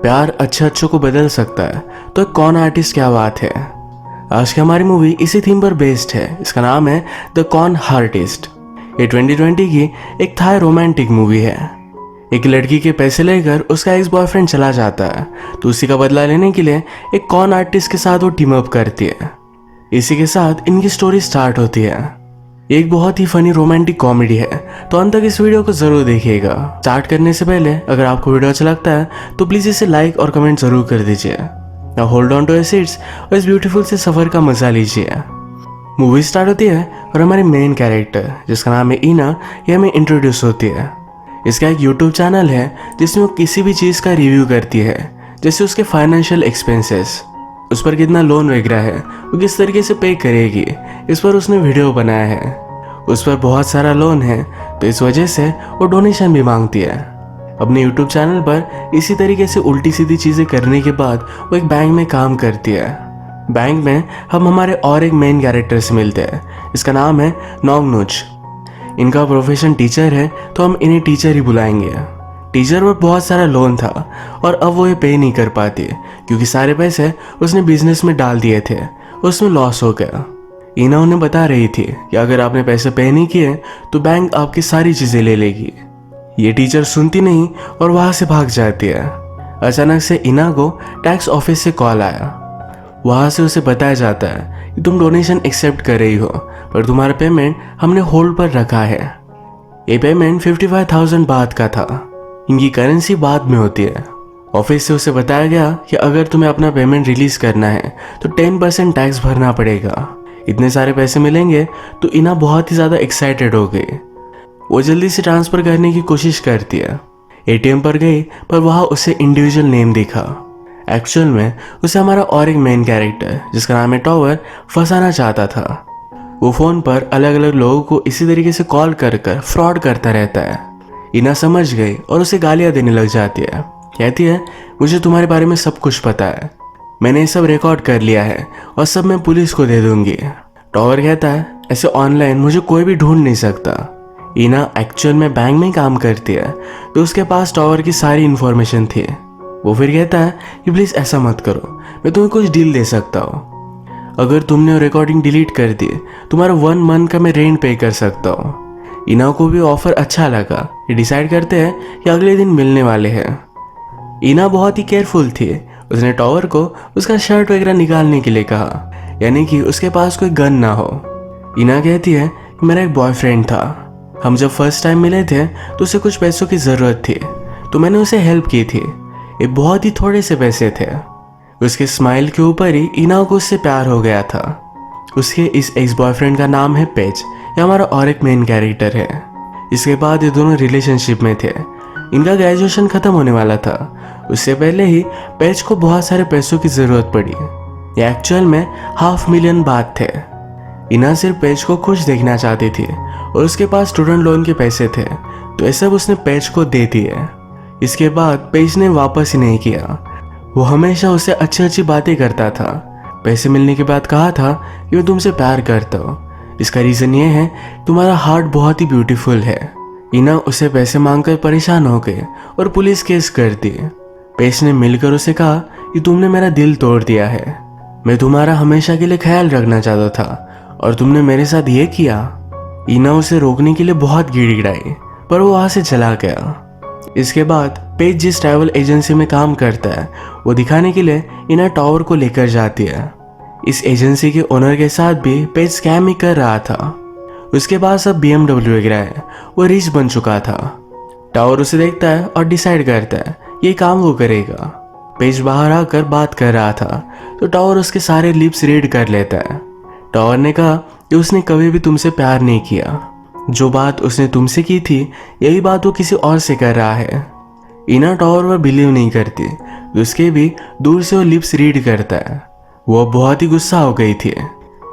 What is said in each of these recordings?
प्यार अच्छे को बदल सकता है तो एक कॉन आर्टिस्ट क्या बात है। आज की हमारी मूवी इसी थीम पर बेस्ड है। इसका नाम है द कॉन आर्टिस्ट। ये 2020 की एक थाई रोमांटिक मूवी है। एक लड़की के पैसे लेकर उसका एक्स बॉयफ्रेंड चला जाता है तो उसी का बदला लेने के लिए एक कॉन आर्टिस्ट के साथ वो टीम अप करती है। इसी के साथ इनकी स्टोरी स्टार्ट होती है। एक बहुत ही फनी रोमांटिक कॉमेडी है तो अंत तक इस वीडियो को जरूर देखिएगा। स्टार्ट करने से पहले अगर आपको वीडियो अच्छा लगता है तो प्लीज इसे लाइक और कमेंट जरूर कर दीजिए। Now hold on to your seats और इस ब्यूटीफुल से सफर का मजा लीजिए। मूवी स्टार्ट होती है और हमारी मेन कैरेक्टर जिसका नाम है इना ये हमें इंट्रोड्यूस होती है। इसका एक यूट्यूब चैनल है जिसमें वो किसी भी चीज़ का रिव्यू करती है, जैसे उसके फाइनेंशियल एक्सपेंसेस, उस पर कितना लोन वगैरह है, वो किस तरीके से पे करेगी, इस पर उसने वीडियो बनाया है। उस पर बहुत सारा लोन है तो इस वजह से वो डोनेशन भी मांगती है। अपने यूट्यूब चैनल पर इसी तरीके से उल्टी सीधी चीज़ें करने के बाद वो एक बैंक में काम करती है। बैंक में हम हमारे और एक मेन कैरेक्टर से मिलते हैं। इसका नाम है नोंगनुच। इनका प्रोफेशन टीचर है तो हम इन्हें टीचर ही बुलाएंगे। टीचर पर बहुत सारा लोन था और अब वो ये पे नहीं कर पाती क्योंकि सारे पैसे उसने बिजनेस में डाल दिए थे, उसमें लॉस हो गया। इना उन्हें बता रही थी कि अगर आपने पैसे पे नहीं किए तो बैंक आपकी सारी चीज़ें ले लेगी। ये टीचर सुनती नहीं और वहाँ से भाग जाती है। अचानक से इना को टैक्स ऑफिस से कॉल आया। वहाँ से उसे बताया जाता है कि तुम डोनेशन एक्सेप्ट कर रही हो पर तुम्हारा पेमेंट हमने होल्ड पर रखा है। ये पेमेंट 55,000 बात का था। इनकी करेंसी बाद में होती है। ऑफिस से उसे बताया गया कि अगर तुम्हें अपना पेमेंट रिलीज करना है तो 10% टैक्स भरना पड़ेगा। इतने सारे पैसे मिलेंगे तो इना बहुत ही ज़्यादा एक्साइटेड हो गई। वो जल्दी से ट्रांसफ़र करने की कोशिश करती है। एटीएम पर गई पर वहाँ उसे इंडिविजुअल नेम दिखा। एक्चुअल में उसे हमारा और एक मेन कैरेक्टर जिसका नाम है टॉवर फंसाना चाहता था। वो फ़ोन पर अलग अलग लोगों को इसी तरीके से कॉल कर कर फ्रॉड करता रहता है। इना समझ गई और उसे गालियाँ देने लग जाती है। कहती है मुझे तुम्हारे बारे में सब कुछ पता है, मैंने ये सब रिकॉर्ड कर लिया है और सब मैं पुलिस को दे दूंगी। टॉवर कहता है ऐसे ऑनलाइन मुझे कोई भी ढूंढ नहीं सकता। इना एक्चुअल में बैंक में काम करती है तो उसके पास टॉवर की सारी इन्फॉर्मेशन थी। वो फिर कहता है कि प्लीज़ ऐसा मत करो, मैं तुम्हें कुछ डील दे सकता हूँ। अगर तुमने रिकॉर्डिंग डिलीट कर दी तुम्हारा 1 मंथ का मैं रेंट पे कर सकता हूँ। इना को भी ऑफर अच्छा लगा। ये डिसाइड करते हैं कि अगले दिन मिलने वाले हैं। इना बहुत ही केयरफुल थी। उसने टॉवर को उसका शर्ट वगैरह निकालने के लिए कहा, यानी कि उसके पास कोई गन ना हो। इना कहती है कि मेरा एक बॉयफ्रेंड था, हम जब फर्स्ट टाइम मिले थे तो उसे कुछ पैसों की ज़रूरत थी तो मैंने उसे हेल्प की थी। ये बहुत ही थोड़े से पैसे थे। उसके स्माइल के ऊपर ही इना को उससे प्यार हो गया था। उसके इस एक्स बॉयफ्रेंड का नाम है पेज। ये हमारा और एक मेन कैरेक्टर है। इसके बाद ये दोनों रिलेशनशिप में थे। इनका ग्रेजुएशन ख़त्म होने वाला था। उससे पहले ही पेज को बहुत सारे पैसों की ज़रूरत पड़ी। ये एक्चुअल में 500,000 बात थे। इना सिर्फ पेज को खुश देखना चाहती थी और उसके पास स्टूडेंट लोन के पैसे थे तो ये सब उसने पेज को दे दिए। इसके बाद पेज ने वापस ही नहीं किया। वो हमेशा उससे अच्छी अच्छी बातें करता था। पैसे मिलने के बाद कहा था कि मैं तुमसे प्यार करता हूँ, इसका रीज़न ये है तुम्हारा हार्ट बहुत ही ब्यूटीफुल है। इना उसे पैसे मांगकर परेशान हो गए और पुलिस केस कर दी। पेज ने मिलकर उसे कहा कि तुमने मेरा दिल तोड़ दिया है, मैं तुम्हारा हमेशा के लिए ख्याल रखना चाहता था और तुमने मेरे साथ ये किया। इना उसे रोकने के लिए बहुत गिड़गिड़ाई पर वो वहाँ से चला गया। इसके बाद पेज जिस ट्रैवल एजेंसी में काम करता है वो दिखाने के लिए इना टॉवर को लेकर जाती है। इस एजेंसी के ओनर के साथ भी पेज स्कैम ही कर रहा था। उसके पास अब BMW वगैरह है, वो रिच बन चुका था। टावर उसे देखता है और डिसाइड करता है ये काम वो करेगा। पेज बाहर आकर बात कर रहा था तो टावर उसके सारे लिप्स रीड कर लेता है। टावर ने कहा कि उसने कभी भी तुमसे प्यार नहीं किया, जो बात उसने तुमसे की थी यही बात वो किसी और से कर रहा है। इना टावर पर बिलीव नहीं करती, उसके भी दूर से वो लिप्स रीड करता है। वो बहुत ही गुस्सा हो गई थी।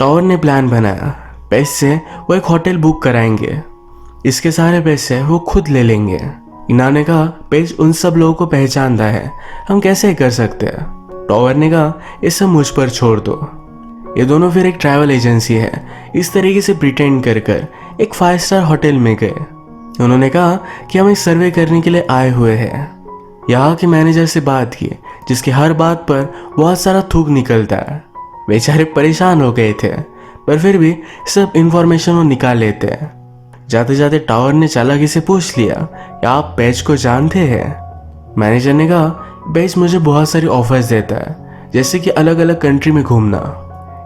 टावर ने प्लान बनाया, पेज से वो एक होटल बुक कराएंगे, इसके सारे पैसे वो खुद ले लेंगे। इना ने कहा पेज उन सब लोगों को पहचानता है, हम कैसे कर सकते हैं। टावर ने कहा ये सब मुझ पर छोड़ दो। ये दोनों फिर एक ट्रैवल एजेंसी है इस तरीके से प्रिटेंड कर कर एक 5 स्टार होटल में गए। उन्होंने कहा कि हम एक सर्वे करने के लिए आए हुए हैं। यहाँ के मैनेजर से बात की, जिसकी हर बात पर बहुत सारा थूक निकलता है। बेचारे परेशान हो गए थे, पर फिर भी सब इंफॉर्मेशन वो निकाल लेते हैं। जाते जाते टावर ने चालाकी से पूछ लिया कि आप पेज को जानते हैं। मैनेजर ने कहा पेज मुझे बहुत सारी ऑफर्स देता है, जैसे कि अलग अलग कंट्री में घूमना।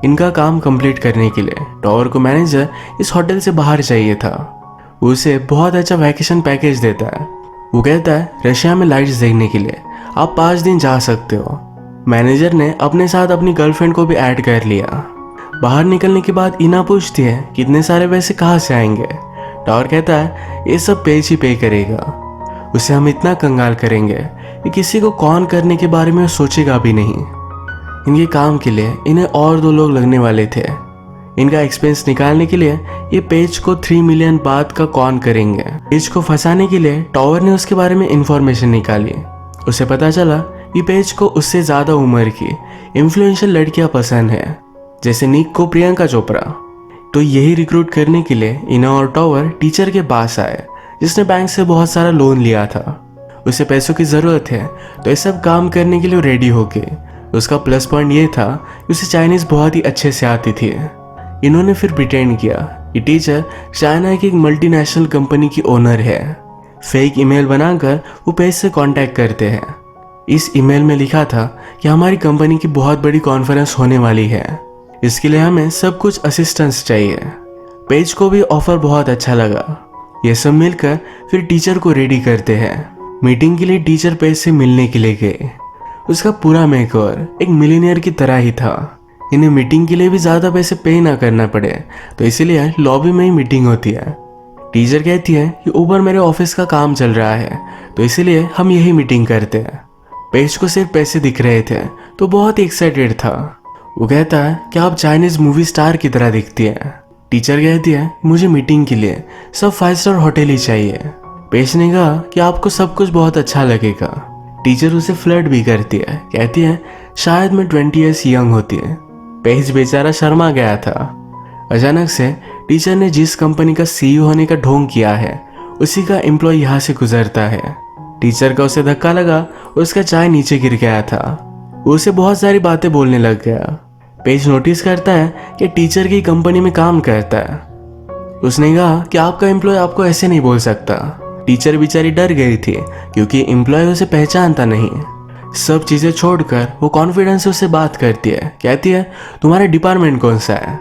इनका काम कंप्लीट करने के लिए टावर को मैनेजर इस होटल से बाहर चाहिए था। उसे बहुत अच्छा वैकेशन पैकेज देता है। वो कहता है रशिया में लाइट्स देखने के लिए आप 5 दिन जा सकते हो। मैनेजर ने अपने साथ अपनी गर्लफ्रेंड को भी ऐड कर लिया। बाहर निकलने के बाद इना पूछती है कितने सारे पैसे कहाँ से आएंगे। टावर कहता है ये सब पेज ही पे करेगा। उसे हम इतना कंगाल करेंगे कि किसी को कॉन करने के बारे में वो सोचेगा भी नहीं। इनके काम के लिए इन्हें और 2 लोग लगने वाले थे। इनका एक्सपेंस निकालने के लिए ये पेज को 3 मिलियन बात का कॉन करेंगे। पेज को फंसाने के लिए टावर ने उसके बारे में इंफॉर्मेशन निकाली। उसे पता चला कि पेज को उससे ज्यादा उम्र की इन्फ्लुएंशियल लड़कियां पसंद है, जैसे निक को प्रियंका चोपड़ा। तो यही रिक्रूट करने के लिए इना और टावर टीचर के पास आए, जिसने बैंक से बहुत सारा लोन लिया था। उसे पैसों की जरूरत है, तो ये सब काम करने के लिए रेडी हो गए। उसका प्लस पॉइंट ये था कि उसे चाइनीज बहुत ही अच्छे से आती थी। इन्होंने फिर प्रिटेंड किया कि टीचर चाइना की एक मल्टीनेशनल कंपनी की ओनर है। फेक ईमेल बनाकर वो पेज से कांटेक्ट करते हैं। इस ईमेल में लिखा था कि हमारी कंपनी की बहुत बड़ी कॉन्फ्रेंस होने वाली है, इसके लिए हमें सब कुछ असिस्टेंस चाहिए। पेज को भी ऑफर बहुत अच्छा लगा। ये सब मिलकर फिर टीचर को रेडी करते हैं। मीटिंग के लिए टीचर पेज से मिलने के लिए गए। उसका पूरा मेकओवर एक मिलीनियर की तरह ही था। इन्हें मीटिंग के लिए भी ज्यादा पैसे पे ना करना पड़े, तो इसीलिए लॉबी में ही मीटिंग होती है। टीचर कहती है कि ऊपर मेरे ऑफिस का काम चल रहा है, तो इसीलिए हम यही मीटिंग करते हैं। पेज को सिर्फ पैसे दिख रहे थे, तो बहुत ही एक्साइटेड था। वो कहता है कि आप चाइनीज मूवी स्टार की तरह दिखती है। टीचर कहती है मुझे मीटिंग के लिए सब 5 स्टार होटल ही चाहिए। पेज ने कहा कि आपको सब कुछ बहुत अच्छा लगेगा। टीचर उसे फ्लर्ट भी करती है, कहती है शायद मैं 20 ईयर्स यंग होती है। पेज बेचारा शर्मा गया था। अचानक से टीचर ने जिस कंपनी का सीईओ होने का ढोंग किया है, उसी का एम्प्लॉय यहाँ से गुजरता है। टीचर का उसे धक्का लगा, उसका चाय नीचे गिर गया था। वो उसे बहुत सारी बातें बोलने लग गया। पेज नोटिस करता है कि टीचर की कंपनी में काम करता है। उसने कहा कि आपका एम्प्लॉय आपको ऐसे नहीं बोल सकता। टीचर बेचारी डर गई थी, क्योंकि एम्प्लॉय उसे पहचानता नहीं। सब चीजें छोड़कर वो कॉन्फिडेंस से उससे बात करती है। कहती है तुम्हारा डिपार्टमेंट कौन सा है?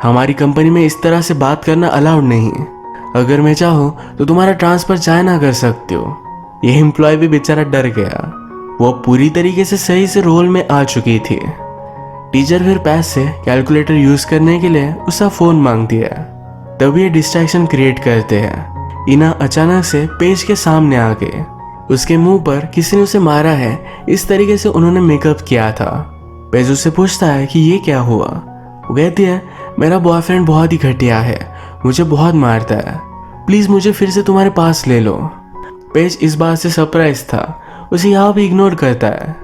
हमारी कंपनी में इस तरह से बात करना अलाउड नहीं। अगर मैं चाहूँ तो तुम्हारा ट्रांसफर चाइना कर सकती हो। यह एम्प्लॉय भी बेचारा डर गया। वो पूरी तरीके से सही से रोल में आ चुकी थी। टीचर फिर पैस से कैलकुलेटर यूज करने के लिए उसका फोन मांगती है। तभी ये डिस्ट्रैक्शन क्रिएट करते हैं। इना अचानक से पेज के सामने आ गए। उसके मुंह पर किसी ने उसे मारा है, इस तरीके से उन्होंने मेकअप किया था। पेज उससे पूछता है कि ये क्या हुआ। वो कहती है मेरा बॉयफ्रेंड बहुत ही घटिया है, मुझे बहुत मारता है, प्लीज मुझे फिर से तुम्हारे पास ले लो। पेज इस बात से सरप्राइज था, उसे यहाँ भी इग्नोर करता है।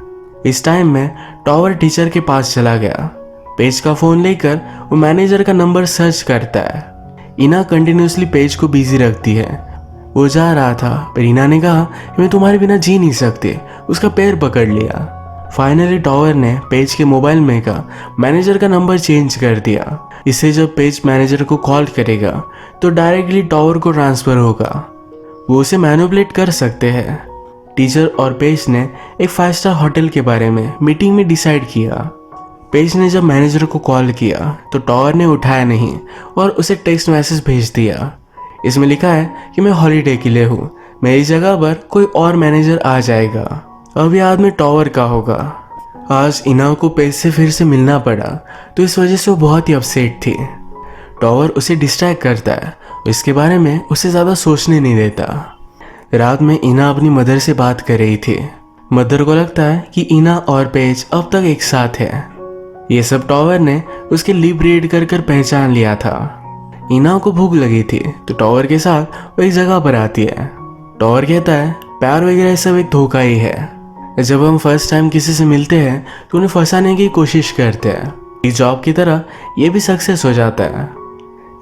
इस टाइम में टावर टीचर के पास चला गया। पेज का फोन लेकर वो मैनेजर का नंबर सर्च करता है। इना कंटिन्यूसली पेज को बिजी रखती है। वो जा रहा था, पर इना ने कहा मैं तुम्हारे बिना जी नहीं सकती। उसका पैर पकड़ लिया। फाइनली टावर ने पेज के मोबाइल में का मैनेजर का नंबर चेंज कर दिया। इससे जब पेज मैनेजर को कॉल करेगा तो डायरेक्टली टावर को ट्रांसफर होगा। वो उसे मैनिपुलेट कर सकते हैं। टीचर और पेज ने एक 5 स्टार होटल के बारे में मीटिंग में डिसाइड किया। पेज ने जब मैनेजर को कॉल किया तो टावर ने उठाया नहीं और उसे टेक्स्ट मैसेज भेज दिया। इसमें लिखा है कि मैं हॉलीडे के लिए हूँ, मेरी जगह पर कोई और मैनेजर आ जाएगा। अब याद में टावर का होगा। आज इना को पेज से फिर से मिलना पड़ा, तो इस वजह से वो बहुत ही अपसेट थी। टावर उसे डिस्ट्रैक्ट करता है, इसके बारे में उसे ज़्यादा सोचने नहीं देता। रात में इना अपनी मदर से बात कर रही थी। मदर को लगता है कि इना और पेज अब तक एक साथ है। ये सब टावर ने उसके लिप रीड कर कर पहचान लिया था। इना को भूख लगी थी, तो टावर के साथ वो एक जगह पर आती है। टावर कहता है प्यार वगैरह सब एक धोखा ही है। जब हम फर्स्ट टाइम किसी से मिलते हैं तो उन्हें फंसाने की कोशिश करते हैं। इस जॉब की तरह ये भी सक्सेस हो जाता है।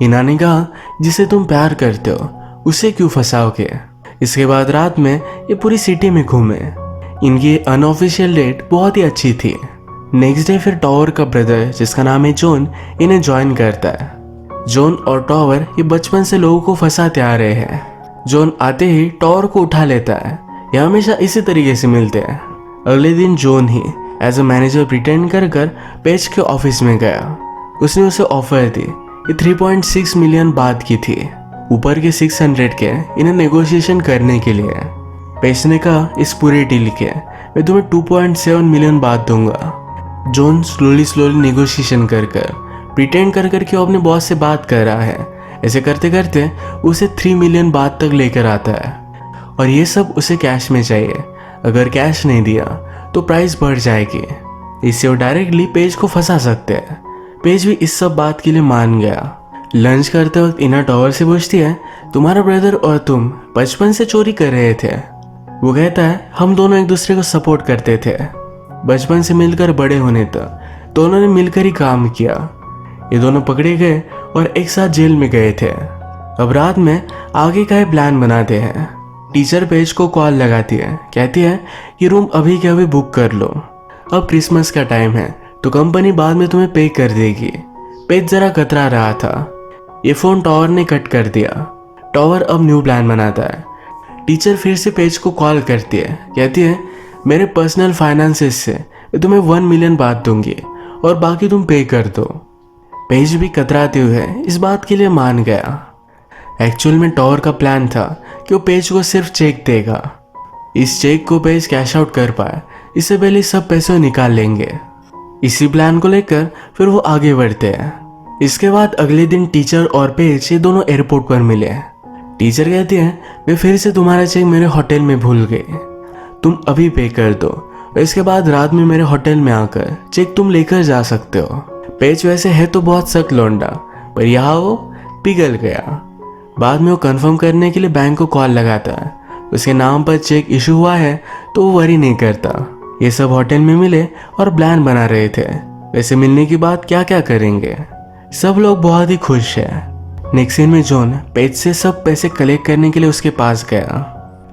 इना ने कहा जिसे तुम प्यार करते हो उसे क्यों फंसाओगे। इसके बाद रात में ये पूरी सिटी में घूमे। इनकी अनऑफिशियल डेट बहुत ही अच्छी थी। नेक्स्ट डे फिर टॉवर का ब्रदर जिसका नाम है जॉन इन्हें ज्वाइन करता है। जॉन और टॉवर ये बचपन से लोगों को फंसाते आ रहे हैं। जॉन आते ही टॉवर को उठा लेता है। ये हमेशा इसी तरीके से मिलते हैं। अगले दिन जॉन ही एज अ मैनेजर प्रिटेंड कर कर पेज के ऑफिस में गया। उसने उसे ऑफर दी। ये 3.6 मिलियन बात की थी, ऊपर के 600 के इन्हें नेगोशिएशन करने के लिए। पेज ने कहा इस पूरे डील के मैं तुम्हें 2.7 मिलियन बात दूंगा। जॉन स्लोली नेगोशिएशन कर प्रिटेंड कर के वो अपने बॉस से बात कर रहा है। ऐसे करते करते उसे 3 मिलियन बात तक लेकर आता है और ये सब उसे कैश में चाहिए। अगर कैश नहीं दिया तो प्राइस बढ़ जाएगी। इससे वो डायरेक्टली पेज को फंसा सकते हैं। पेज भी इस सब बात के लिए मान गया। लंच करते वक्त इना टॉवर से पूछती है तुम्हारा ब्रदर और तुम बचपन से चोरी कर रहे थे। वो कहता है हम दोनों एक दूसरे को सपोर्ट करते थे, बचपन से मिलकर बड़े होने तक दोनों ने मिलकर ही काम किया। ये दोनों पकड़े गए और एक साथ जेल में गए थे। अब रात में आगे का प्लान बनाते हैं। टीचर पेज को कॉल लगाती है, कहती है ये रूम अभी के अभी बुक कर लो, अब क्रिसमस का टाइम है तो कंपनी बाद में तुम्हें पे कर देगी। पेज जरा कतरा रहा था। ये फोन टॉवर ने कट कर दिया। टॉवर अब न्यू प्लान बनाता है। टीचर फिर से पेज को कॉल करती है, कहती है मेरे पर्सनल फाइनेंसेस से मैं तुम्हें 1 मिलियन बात दूंगी और बाकी तुम पे कर दो। पेज भी कतराते हुए इस बात के लिए मान गया। एक्चुअल में टॉवर का प्लान था कि वो पेज को सिर्फ चेक देगा। इस चेक को पेज कैश आउट कर पाए इससे पहले सब पैसे निकाल लेंगे। इसी प्लान को लेकर फिर वो आगे बढ़ते हैं। इसके बाद अगले दिन टीचर और पेज ये दोनों एयरपोर्ट पर मिले। टीचर कहती है मैं फिर से तुम्हारा चेक मेरे होटल में भूल गई, तुम अभी पे कर दो और इसके बाद रात में मेरे होटल में आकर चेक तुम लेकर जा सकते हो। पेज वैसे है तो बहुत सख्त लौंडा, पर यहाँ वो पिघल गया। बाद में वो कंफर्म करने के लिए बैंक को कॉल लगाता है। उसके नाम पर चेक इशू हुआ है तो वो वरी नहीं करता। ये सब होटल में मिले और प्लान बना रहे थे वैसे मिलने के बाद क्या क्या करेंगे। सब लोग बहुत ही खुश है। नेक्स्ट सीन में जॉन पेज से सब पैसे कलेक्ट करने के लिए उसके पास गया।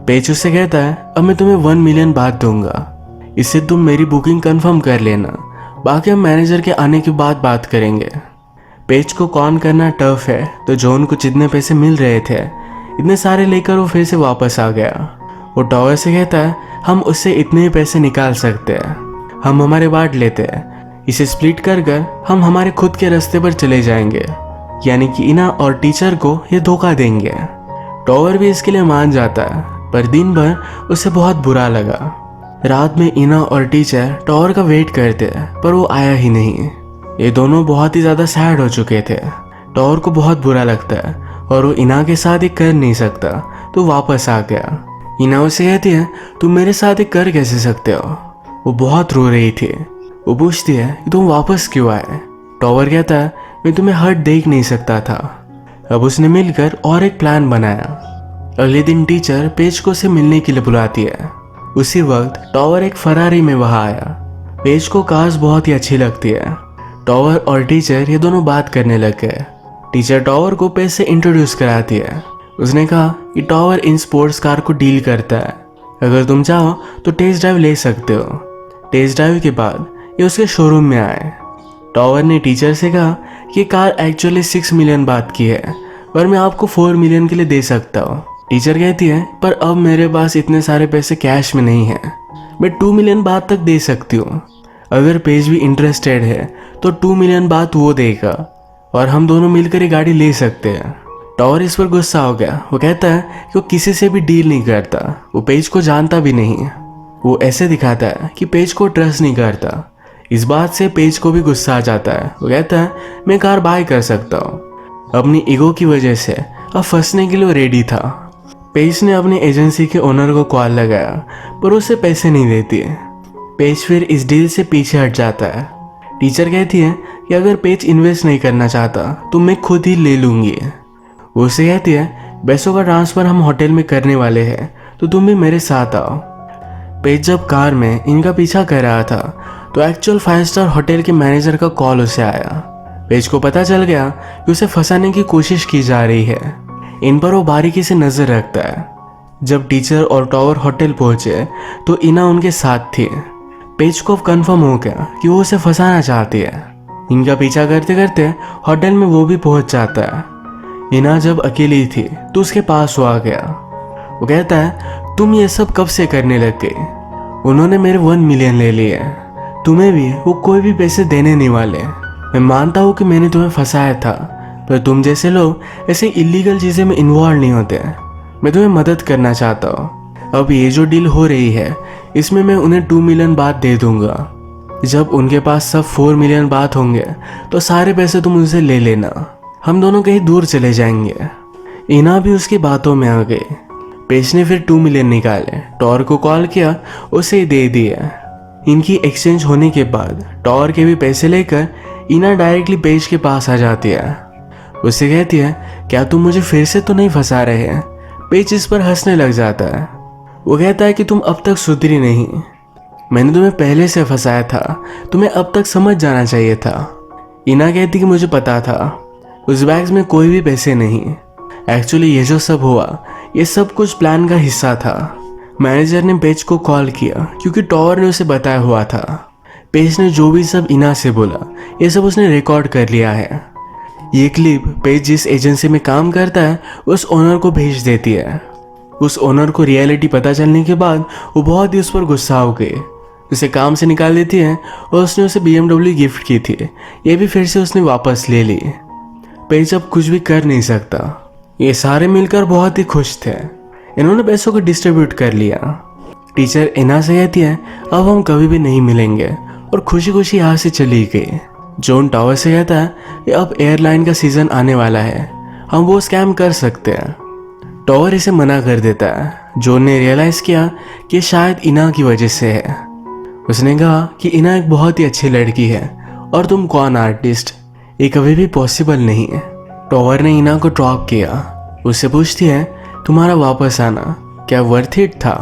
पेज उससे कहता है अब मैं तुम्हें 1 मिलियन बात दूंगा, इससे तुम मेरी बुकिंग कंफर्म कर लेना, बाकी हम मैनेजर के आने के बाद बात करेंगे। पेज को कॉन करना टफ है तो जॉन को जितने पैसे मिल रहे थे इतने सारे लेकर वो फिर से वापस आ गया। वो टॉवर से कहता है हम उससे इतने ही पैसे निकाल सकते हैं, हम हमारे बांट लेते हैं, इसे स्प्लिट कर हम हमारे खुद के रास्ते पर चले जाएंगे। यानी कि इना और टीचर को ये धोखा देंगे। टॉवर भी इसके लिए मान जाता है, पर दिन भर उसे बहुत बुरा लगा। रात में इना और टीचर टॉवर का वेट करते हैं पर वो आया ही नहीं। ये दोनों बहुत ही ज़्यादा सैड हो चुके थे। टॉवर को बहुत बुरा लगता है और वो इना के साथ ये कर नहीं सकता तो वापस आ गया। इना उसे कहती है तुम मेरे साथ ये कर कैसे सकते हो। वो बहुत रो रही थी। वो पूछती है कि तुम वापस क्यों आए। टॉवर कहता है मैं तुम्हें हर्ट देख नहीं सकता था। अब उसने मिलकर और एक प्लान बनाया। अगले दिन टीचर पेज को उसे मिलने के लिए बुलाती है। उसी वक्त टॉवर एक फरारी में वहां आया। पेज को कार्स बहुत ही अच्छी लगती है। टॉवर और टीचर ये दोनों बात करने लग गए। टीचर टॉवर को पेज से इंट्रोड्यूस कराती है। उसने कहा कि टॉवर इन स्पोर्ट्स कार को डील करता है, अगर तुम चाहो तो टेस्ट ड्राइव ले सकते हो। टेस्ट ड्राइव के बाद ये उसके शोरूम में आए। टॉवर ने टीचर से कहा कि कार एक्चुअली 6 मिलियन बात की है पर मैं आपको 4 मिलियन के लिए दे सकता हूँ। टीचर कहती है पर अब मेरे पास इतने सारे पैसे कैश में नहीं है, मैं 2 मिलियन बात तक दे सकती हूँ। अगर पेज भी इंटरेस्टेड है तो 2 मिलियन बात वो देगा और हम दोनों मिलकर ये गाड़ी ले सकते हैं। टॉवर इस पर गुस्सा हो गया। वो कहता है कि वो किसी से भी डील नहीं करता, वो पेज को जानता भी नहीं। वो ऐसे दिखाता है कि पेज को ट्रस्ट नहीं करता। इस बात से पेज को भी गुस्सा आ जाता है। वो कहता है मैं कार बाय कर सकता हूँ। अपनी ईगो की वजह से अब फंसने के लिए रेडी था। पेज ने अपनी एजेंसी के ओनर को कॉल लगाया पर उसे पैसे नहीं देती है। पेज फिर इस डील से पीछे हट जाता है। टीचर कहती है कि अगर पेज इन्वेस्ट नहीं करना चाहता तो मैं खुद ही ले लूँगी। वो उसे कहती है पैसों का ट्रांसफ़र हम होटल में करने वाले हैं तो तुम भी मेरे साथ आओ। पेज जब कार में इनका पीछा कर रहा था तो एक्चुअल 5 स्टार होटल के मैनेजर का कॉल उसे आया। पेज को पता चल गया कि उसे फंसाने की कोशिश की जा रही है। इन पर वो बारीकी से नजर रखता है। जब टीचर और टॉवर होटल पहुंचे तो इना उनके साथ थी। पेज को कंफर्म हो गया कि वो उसे फंसाना चाहती है। इनका पीछा करते करते होटल में वो भी पहुंच जाता है। इना जब अकेली थी तो उसके पास वो आ गया। वो कहता है, तुम ये सब कब से करने लग गए? उन्होंने मेरे 1 मिलियन ले लिए, तुम्हें भी वो कोई भी पैसे देने नहीं वाले। मैं मानता हूँ कि मैंने तुम्हें फंसाया था, पर तुम जैसे लोग ऐसे इलीगल चीज़ें में इन्वॉल्व नहीं होते। मैं तुम्हें मदद करना चाहता हूँ। अब ये जो डील हो रही है इसमें मैं उन्हें 2 मिलियन बाद दे दूंगा। जब उनके पास सब 4 मिलियन बात होंगे तो सारे पैसे तुम उनसे ले लेना। हम दोनों कहीं दूर चले जाएंगे। इना भी उसकी बातों में आ गई। पेज ने फिर 2 मिलियन निकाले, टॉर को कॉल किया, उसे दे दिया। इनकी एक्सचेंज होने के बाद टॉर के भी पैसे लेकर इना डायरेक्टली पेज के पास आ जाती है। उससे कहती है, क्या तुम मुझे फिर से तो नहीं फंसा रहे हैं? पेज इस पर हंसने लग जाता है। वो कहता है कि तुम अब तक सुधरी नहीं। मैंने तुम्हें पहले से फंसाया था, तुम्हें अब तक समझ जाना चाहिए था। इना कहती कि मुझे पता था, उस बैग्स में कोई भी पैसे नहीं। एक्चुअली ये जो सब हुआ ये सब कुछ प्लान का हिस्सा था। मैनेजर ने पेज को कॉल किया क्योंकि टॉवर ने उसे बताया हुआ था। पेज ने जो भी सब इना से बोला ये सब उसने रिकॉर्ड कर लिया है। ये क्लिप पेज जिस एजेंसी में काम करता है उस ओनर को भेज देती है। उस ओनर को रियलिटी पता चलने के बाद वो बहुत ही उस पर गुस्सा हो गई, उसे काम से निकाल देती है और उसने उसे BMW गिफ्ट की थी, ये भी फिर से उसने वापस ले ली। पेज अब कुछ भी कर नहीं सकता। ये सारे मिलकर बहुत ही खुश थे। इन्होंने पैसों को डिस्ट्रीब्यूट कर लिया। टीचर इना से कहती है, अब हम कभी भी नहीं मिलेंगे, और खुशी खुशी यहाँ से चली गई। जॉन टॉवर से कहता है कि अब एयरलाइन का सीजन आने वाला है, हम वो स्कैम कर सकते हैं। टॉवर इसे मना कर देता है। जॉन ने रियलाइज किया कि शायद इना की वजह से है। उसने कहा कि इना एक बहुत ही अच्छी लड़की है और तुम कौन आर्टिस्ट, ये कभी भी पॉसिबल नहीं है। टॉवर ने इना को ड्रॉप किया। उससे पूछती है, तुम्हारा वापस आना क्या वर्थ इट था?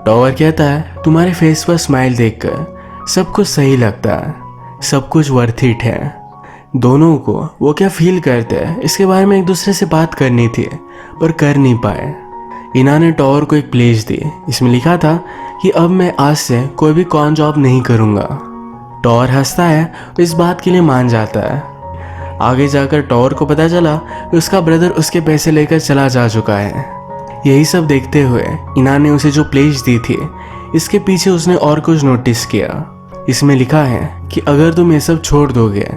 टॉवर कहता है, तुम्हारे फेस पर स्माइल देखकर सब कुछ सही लगता है, सब कुछ वर्थ इट है। दोनों को वो क्या फील करते हैं इसके बारे में एक दूसरे से बात करनी थी, पर कर नहीं पाए। इना ने टॉवर को एक प्लेज दी, इसमें लिखा था कि अब मैं आज से कोई भी कॉन जॉब नहीं करूँगा। टॉवर हंसता है और इस बात के लिए मान जाता है। आगे जाकर टॉवर को पता चला कि उसका ब्रदर उसके पैसे लेकर चला जा चुका है। यही सब देखते हुए इना ने उसे जो प्लेज दी थी इसके पीछे उसने और कुछ नोटिस किया। इसमें लिखा है कि अगर तुम ये सब छोड़ दोगे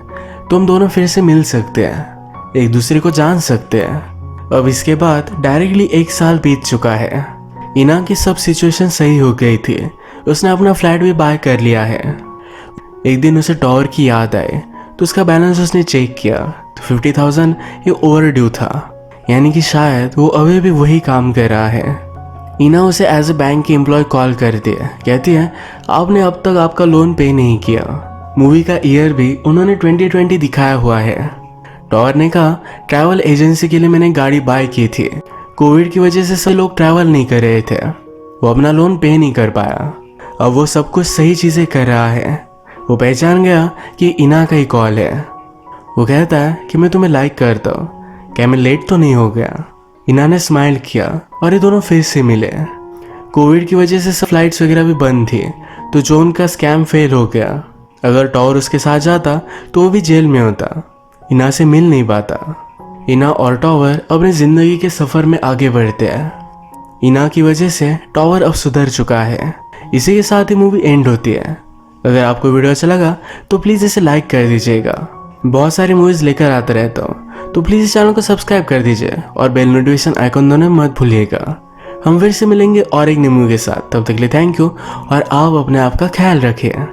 तो हम दोनों फिर से मिल सकते हैं, एक दूसरे को जान सकते हैं। अब इसके बाद डायरेक्टली 1 साल बीत चुका है। इना की सब सिचुएशन सही हो गई थी। उसने अपना फ्लैट भी बाय कर लिया है। एक दिन उसे टॉवर की याद आए तो उसका बैलेंस उसने चेक किया तो 50,000 ये ओवरड्यू था, यानी कि शायद वो अभी भी वही काम कर रहा है। इना उसे एज ए बैंक की एम्प्लॉय कॉल करती है, कहती है, आपने अब तक आपका लोन पे नहीं किया। मूवी का ईयर भी उन्होंने 2020 दिखाया हुआ है। टॉवर ने कहा, ट्रैवल एजेंसी के लिए मैंने गाड़ी बाय की थी, कोविड की वजह से सब लोग ट्रैवल नहीं कर रहे थे, वो अपना लोन पे नहीं कर पाया। अब वो सब कुछ सही चीज़ें कर रहा है। वो पहचान गया कि इना का ही कॉल है। वो कहता है कि मैं तुम्हें लाइक करता हूँ, क्या मैं लेट तो नहीं हो गया? इना ने स्माइल किया और ये दोनों फिर से मिले। कोविड की वजह से सब फ्लाइट्स वगैरह भी बंद थी, तो जॉन का स्कैम फेल हो गया। अगर टॉवर उसके साथ जाता तो वो भी जेल में होता, इना से मिल नहीं पाता। इना और टॉवर अपनी जिंदगी के सफर में आगे बढ़ते हैं। इना की वजह से टॉवर अब सुधर चुका है। इसी के साथ ही मूवी एंड होती है। अगर आपको वीडियो अच्छा लगा तो प्लीज़ इसे लाइक कर दीजिएगा। बहुत सारी मूवीज़ लेकर आता रहता हूँ, तो प्लीज़ इस चैनल को सब्सक्राइब कर दीजिए और बेल नोटिफिकेशन आइकन दोनों मत भूलिएगा। हम फिर से मिलेंगे और एक न्यू मूवी के साथ। तब तक के लिए थैंक यू और आप अपने आप का ख्याल रखिए।